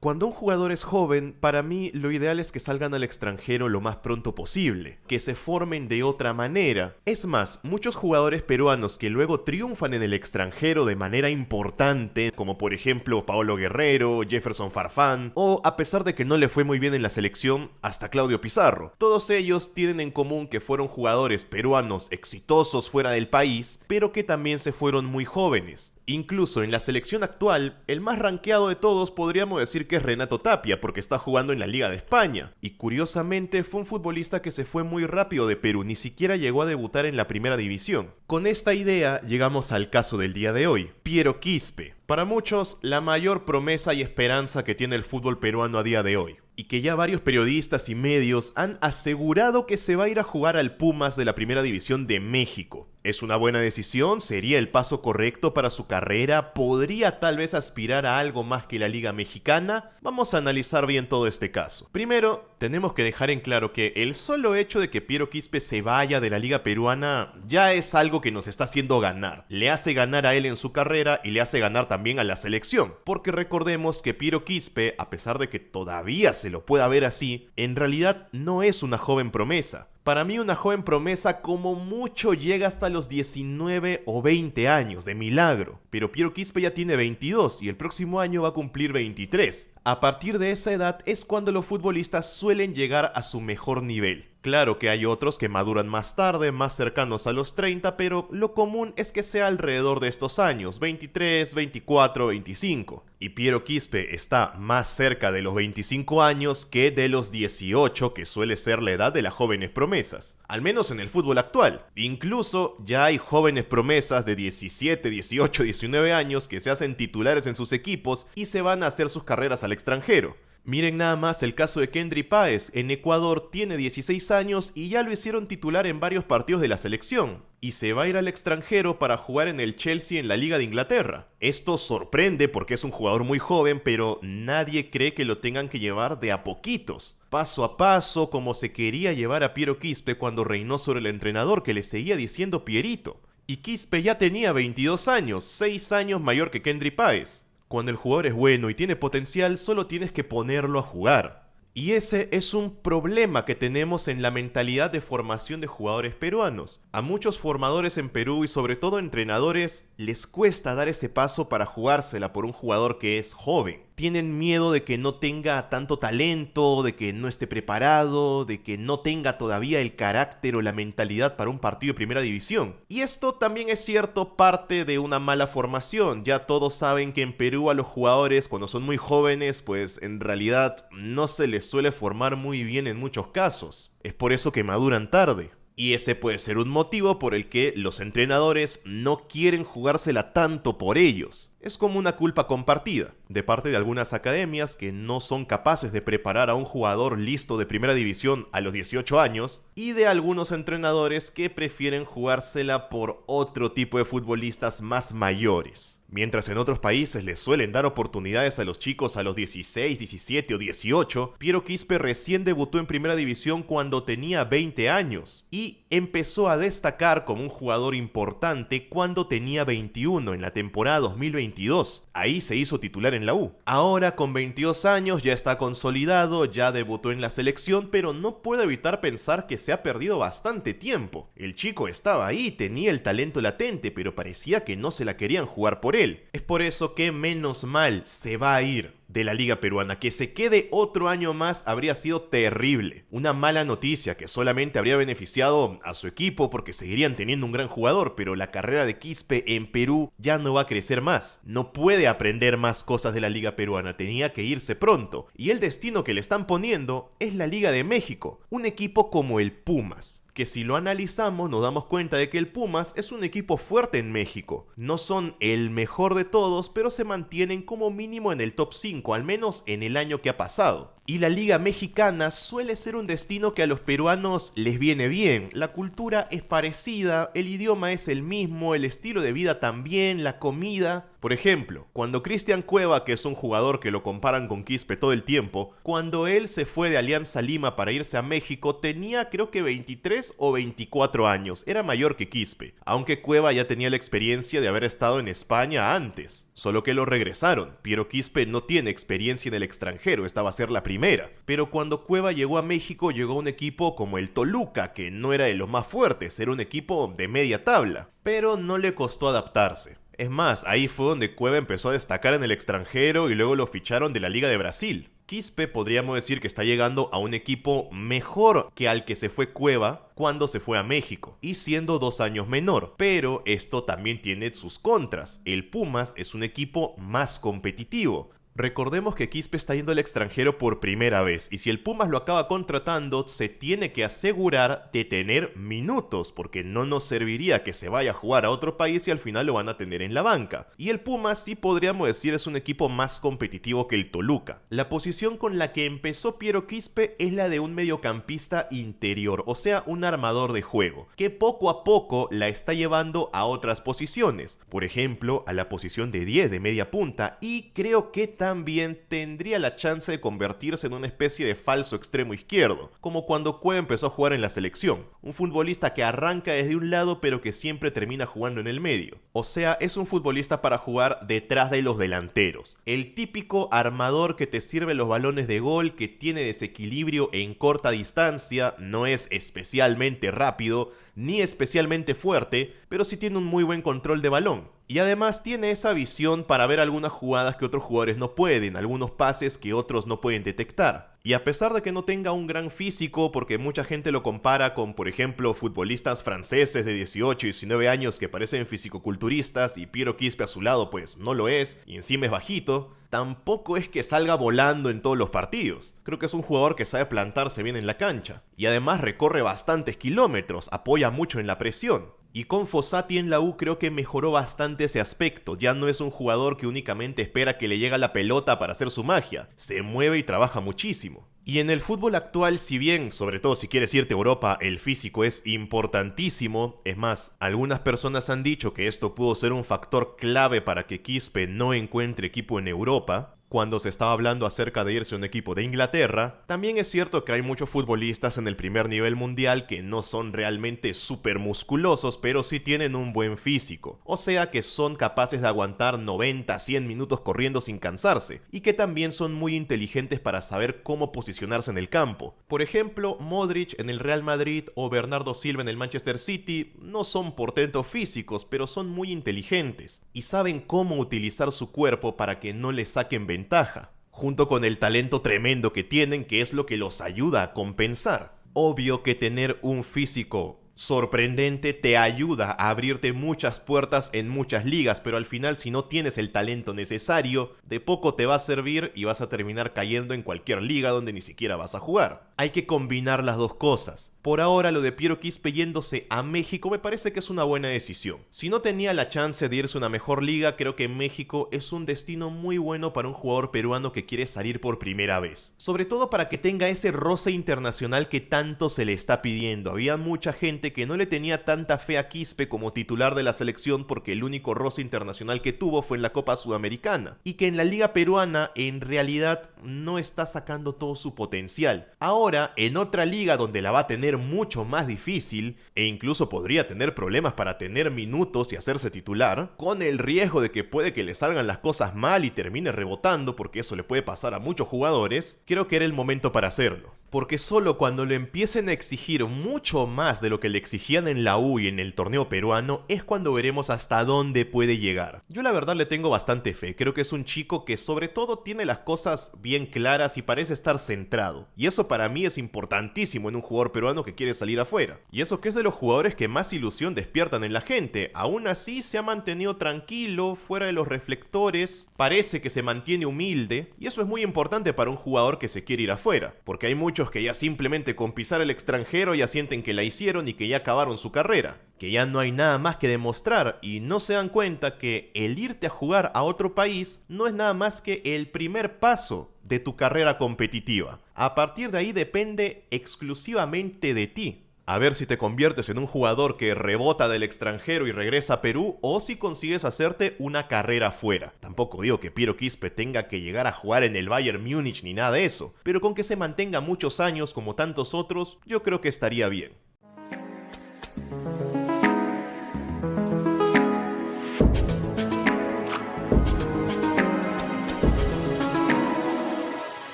Cuando un jugador es joven, para mí lo ideal es que salgan al extranjero lo más pronto posible, que se formen de otra manera. Es más, muchos jugadores peruanos que luego triunfan en el extranjero de manera importante, como por ejemplo Paolo Guerrero, Jefferson Farfán, o a pesar de que no le fue muy bien en la selección, hasta Claudio Pizarro. Todos ellos tienen en común que fueron jugadores peruanos exitosos fuera del país, pero que también se fueron muy jóvenes. Incluso en la selección actual, el más rankeado de todos podríamos decir que es Renato Tapia, porque está jugando en la Liga de España. Y curiosamente fue un futbolista que se fue muy rápido de Perú, ni siquiera llegó a debutar en la primera división. Con esta idea llegamos al caso del día de hoy, Piero Quispe. Para muchos, la mayor promesa y esperanza que tiene el fútbol peruano a día de hoy. Y que ya varios periodistas y medios han asegurado que se va a ir a jugar al Pumas de la Primera División de México. ¿Es una buena decisión? ¿Sería el paso correcto para su carrera? ¿Podría tal vez aspirar a algo más que la Liga Mexicana? Vamos a analizar bien todo este caso. Primero, tenemos que dejar en claro que el solo hecho de que Piero Quispe se vaya de la Liga Peruana ya es algo que nos está haciendo ganar. Le hace ganar a él en su carrera y le hace ganar también a la selección. Porque recordemos que Piero Quispe, a pesar de que todavía se lo pueda ver así, en realidad no es una joven promesa. Para mí una joven promesa como mucho llega hasta los 19 o 20 años, de milagro. Pero Piero Quispe ya tiene 22 y el próximo año va a cumplir 23. A partir de esa edad es cuando los futbolistas suelen llegar a su mejor nivel. Claro que hay otros que maduran más tarde, más cercanos a los 30, pero lo común es que sea alrededor de estos años, 23, 24, 25. Y Piero Quispe está más cerca de los 25 años que de los 18, que suele ser la edad de las jóvenes promesas. Al menos en el fútbol actual. Incluso ya hay jóvenes promesas de 17, 18, 19 años que se hacen titulares en sus equipos y se van a hacer sus carreras al extranjero. Miren nada más el caso de Kendry Páez. En Ecuador tiene 16 años y ya lo hicieron titular en varios partidos de la selección. Y se va a ir al extranjero para jugar en el Chelsea en la Liga de Inglaterra. Esto sorprende porque es un jugador muy joven, pero nadie cree que lo tengan que llevar de a poquitos. Paso a paso, como se quería llevar a Piero Quispe cuando reinó sobre el entrenador que le seguía diciendo Pierito. Y Quispe ya tenía 22 años, 6 años mayor que Kendry Páez. Cuando el jugador es bueno y tiene potencial, solo tienes que ponerlo a jugar. Y ese es un problema que tenemos en la mentalidad de formación de jugadores peruanos. A muchos formadores en Perú y sobre todo entrenadores les cuesta dar ese paso para jugársela por un jugador que es joven. Tienen miedo de que no tenga tanto talento, de que no esté preparado, de que no tenga todavía el carácter o la mentalidad para un partido de primera división. Y esto también es cierto parte de una mala formación. Ya todos saben que en Perú a los jugadores cuando son muy jóvenes, pues en realidad no se les suele formar muy bien en muchos casos. Es por eso que maduran tarde. Y ese puede ser un motivo por el que los entrenadores no quieren jugársela tanto por ellos. Es como una culpa compartida, de parte de algunas academias que no son capaces de preparar a un jugador listo de primera división a los 18 años, y de algunos entrenadores que prefieren jugársela por otro tipo de futbolistas más mayores. Mientras en otros países les suelen dar oportunidades a los chicos a los 16, 17 o 18, Piero Quispe recién debutó en primera división cuando tenía 20 años y empezó a destacar como un jugador importante cuando tenía 21 en la temporada 2022. Ahí se hizo titular en la U. Ahora con 22 años ya está consolidado, ya debutó en la selección, pero no puedo evitar pensar que se ha perdido bastante tiempo. El chico estaba ahí, tenía el talento latente, pero parecía que no se la querían jugar por él. Es por eso que menos mal se va a ir de la Liga Peruana. Que se quede otro año más habría sido terrible. Una mala noticia que solamente habría beneficiado a su equipo porque seguirían teniendo un gran jugador, pero la carrera de Quispe en Perú ya no va a crecer más. No puede aprender más cosas de la Liga Peruana, tenía que irse pronto. Y el destino que le están poniendo es la Liga de México, un equipo como el Pumas. Que si lo analizamos nos damos cuenta de que el Pumas es un equipo fuerte en México. No son el mejor de todos, pero se mantienen como mínimo en el top 5, al menos en el año que ha pasado. Y la Liga Mexicana suele ser un destino que a los peruanos les viene bien. La cultura es parecida, el idioma es el mismo, el estilo de vida también, la comida. Por ejemplo, cuando Cristian Cueva, que es un jugador que lo comparan con Quispe todo el tiempo, cuando él se fue de Alianza Lima para irse a México, tenía creo que 23 o 24 años, era mayor que Quispe, aunque Cueva ya tenía la experiencia de haber estado en España antes, solo que lo regresaron. Piero Quispe no tiene experiencia en el extranjero, esta va a ser la primera, pero cuando Cueva llegó a México llegó a un equipo como el Toluca, que no era de los más fuertes, era un equipo de media tabla, pero no le costó adaptarse. Es más, ahí fue donde Cueva empezó a destacar en el extranjero y luego lo ficharon de la Liga de Brasil. Quispe podríamos decir que está llegando a un equipo mejor que al que se fue Cueva cuando se fue a México, y siendo 2 años menor, pero esto también tiene sus contras. El Pumas es un equipo más competitivo. Recordemos que Quispe está yendo al extranjero por primera vez, y si el Pumas lo acaba contratando, se tiene que asegurar de tener minutos, porque no nos serviría que se vaya a jugar a otro país y al final lo van a tener en la banca. Y el Pumas sí podríamos decir es un equipo más competitivo que el Toluca. La posición con la que empezó Piero Quispe es la de un mediocampista interior, o sea, un armador de juego, que poco a poco la está llevando a otras posiciones, por ejemplo, a la posición de 10 de media punta, y creo que también tendría la chance de convertirse en una especie de falso extremo izquierdo, como cuando Cueva empezó a jugar en la selección, un futbolista que arranca desde un lado pero que siempre termina jugando en el medio. O sea, es un futbolista para jugar detrás de los delanteros, el típico armador que te sirve los balones de gol, que tiene desequilibrio en corta distancia, no es especialmente rápido ni especialmente fuerte, pero sí tiene un muy buen control de balón. Y además tiene esa visión para ver algunas jugadas que otros jugadores no pueden, algunos pases que otros no pueden detectar. Y a pesar de que no tenga un gran físico, porque mucha gente lo compara con, por ejemplo, futbolistas franceses de 18 y 19 años que parecen fisicoculturistas y Piero Quispe a su lado pues no lo es, y encima es bajito, tampoco es que salga volando en todos los partidos. Creo que es un jugador que sabe plantarse bien en la cancha. Y además recorre bastantes kilómetros, apoya mucho en la presión. Y con Fossati en la U creo que mejoró bastante ese aspecto. Ya no es un jugador que únicamente espera que le llegue la pelota para hacer su magia. Se mueve y trabaja muchísimo. Y en el fútbol actual, si bien, sobre todo si quieres irte a Europa, el físico es importantísimo, es más, algunas personas han dicho que esto pudo ser un factor clave para que Quispe no encuentre equipo en Europa, cuando se estaba hablando acerca de irse a un equipo de Inglaterra, también es cierto que hay muchos futbolistas en el primer nivel mundial que no son realmente súper musculosos, pero sí tienen un buen físico. O sea que son capaces de aguantar 90, 100 minutos corriendo sin cansarse, y que también son muy inteligentes para saber cómo posicionarse en el campo. Por ejemplo, Modric en el Real Madrid o Bernardo Silva en el Manchester City no son portentos físicos, pero son muy inteligentes, y saben cómo utilizar su cuerpo para que no les saquen ventaja, junto con el talento tremendo que tienen, que es lo que los ayuda a compensar. Obvio que tener un físico sorprendente te ayuda a abrirte muchas puertas en muchas ligas, pero al final si no tienes el talento necesario, de poco te va a servir y vas a terminar cayendo en cualquier liga donde ni siquiera vas a jugar. Hay que combinar las dos cosas. Por ahora lo de Piero Quispe yéndose a México me parece que es una buena decisión. Si no tenía la chance de irse a una mejor liga, creo que México es un destino muy bueno para un jugador peruano que quiere salir por primera vez. Sobre todo para que tenga ese roce internacional que tanto se le está pidiendo. Había mucha gente que no le tenía tanta fe a Quispe como titular de la selección porque el único roce internacional que tuvo fue en la Copa Sudamericana, y que en la liga peruana en realidad no está sacando todo su potencial. Ahora, en otra liga donde la va a tener mucho más difícil e incluso podría tener problemas para tener minutos y hacerse titular, con el riesgo de que puede que le salgan las cosas mal y termine rebotando, porque eso le puede pasar a muchos jugadores, creo que era el momento para hacerlo. Porque solo cuando le empiecen a exigir mucho más de lo que le exigían en la U y en el torneo peruano es cuando veremos hasta dónde puede llegar. Yo la verdad le tengo bastante fe, creo que es un chico que sobre todo tiene las cosas bien claras y parece estar centrado. Y eso para mí es importantísimo en un jugador peruano que quiere salir afuera. Y eso que es de los jugadores que más ilusión despiertan en la gente. Aún así se ha mantenido tranquilo, fuera de los reflectores, parece que se mantiene humilde, y eso es muy importante para un jugador que se quiere ir afuera, porque hay muchos que ya simplemente con pisar el extranjero ya sienten que la hicieron y que ya acabaron su carrera, que ya no hay nada más que demostrar, y no se dan cuenta que el irte a jugar a otro país no es nada más que el primer paso de tu carrera competitiva. A partir de ahí depende exclusivamente de ti. A ver si te conviertes en un jugador que rebota del extranjero y regresa a Perú, o si consigues hacerte una carrera fuera. Tampoco digo que Piero Quispe tenga que llegar a jugar en el Bayern Múnich ni nada de eso, pero con que se mantenga muchos años como tantos otros, yo creo que estaría bien.